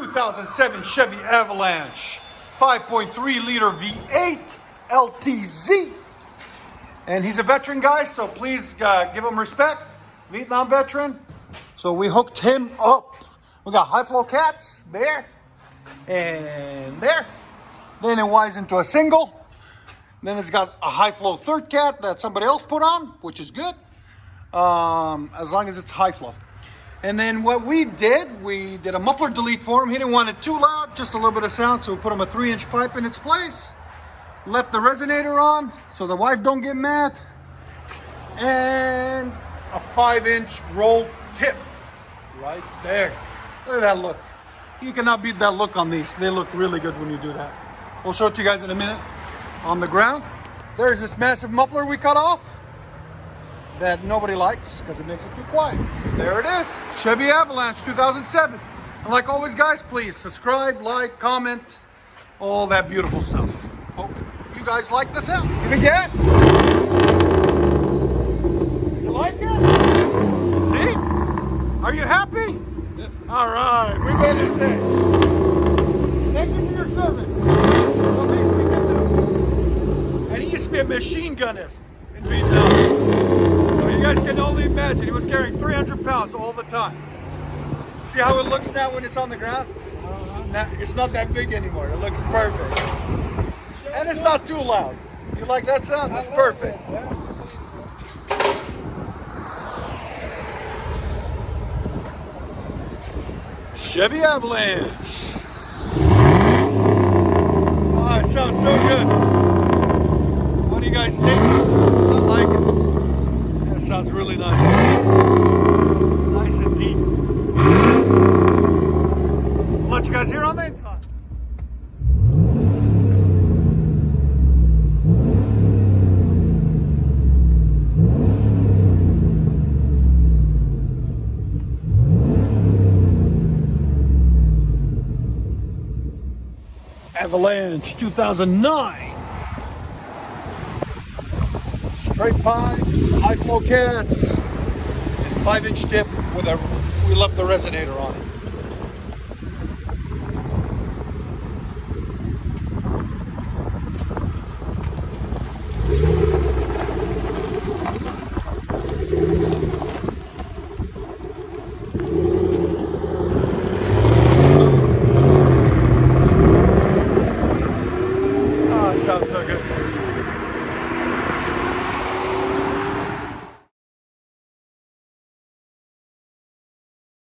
2007 Chevy Avalanche 5.3 liter V8 LTZ. And he's a veteran guy, so please give him respect. Vietnam veteran. So we hooked him up. We got high flow cats there and there. Then it winds into a single. Then it's got a high flow third cat that somebody else put on, which is good. As long as it's high flow. And then what we did a muffler delete for him. He didn't want it too loud, just a little bit of sound, so we put him a 3-inch pipe in its place. Left the resonator on so the wife don't get mad. And a 5-inch roll tip right there. Look at that look. You cannot beat that look on these. They look really good when you do that. We'll show it to you guys in a minute. On the ground, there's this massive muffler we cut off that nobody likes because it makes it too quiet. There it is, Chevy Avalanche 2007. And like always, guys, please subscribe, like, comment, all that beautiful stuff. Hope you guys like the sound. Give me gas. You like it? See? Are you happy? All right, we made this day. Thank you for your service. The least we can do. And he used to be a machine gunist in Vietnam. So you guys can only imagine, he was carrying 300 pounds all the time. See how it looks now when it's on the ground? Now, it's not that big anymore. It looks perfect. And it's not too loud. You like that sound? It's perfect. Chevy Avalanche. Oh, it sounds so good. What do you guys think? I like it. That sounds really nice. Nice and deep. I'll let you guys hear on the inside. Avalanche 2009. Straight pipe, high flow cats, and 5-inch tip with we left the resonator on it.